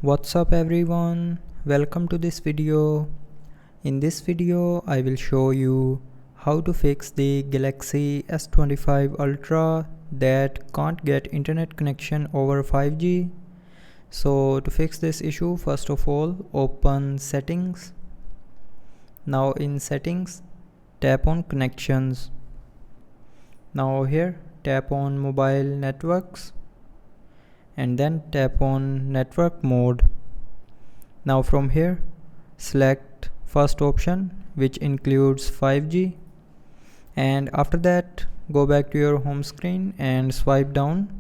What's up everyone, welcome to this video. In this video I will show you how to fix the Galaxy S25 Ultra that can't get internet connection over 5G. So to fix this issue, first of all open settings. Now in settings tap on connections. Now here tap on mobile networks and then tap on network mode. Now from here select first option, which includes 5G, and after that go back to your home screen and swipe down,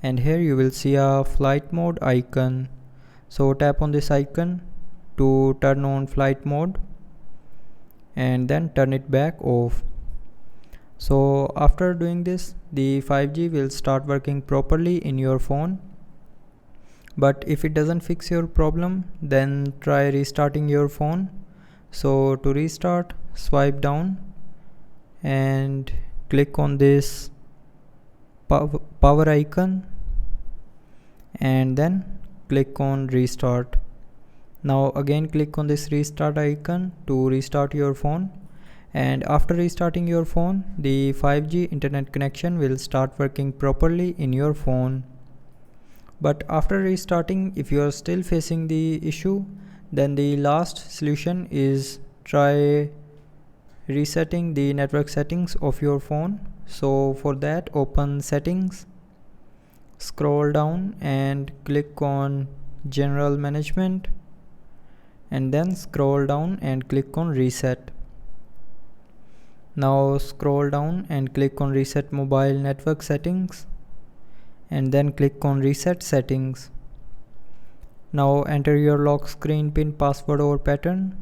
and here you will see a flight mode icon. So tap on this icon to turn on flight mode and then turn it back off. So after doing this, the 5G will start working properly in your phone. But if it doesn't fix your problem, then try restarting your phone. So to restart, swipe down and click on this power icon and then click on restart. Now again click on this restart icon to restart your phone. And after restarting your phone, the 5G internet connection will start working properly in your phone. But after restarting, if you are still facing the issue, then the last solution is try resetting the network settings of your phone. So for that, open settings, scroll down and click on general management, and then scroll down and click on reset. Now scroll down and click on reset mobile network settings and then click on reset settings. Now enter your lock screen pin, password or pattern,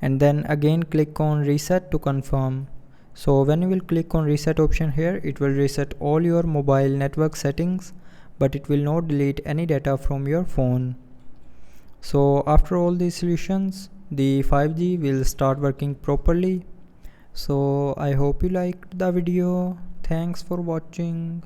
and then again click on reset to confirm. So when you will click on reset option here, it will reset all your mobile network settings, but it will not delete any data from your phone. So after all these solutions, the 5G will start working properly. So I hope you liked the video. Thanks for watching.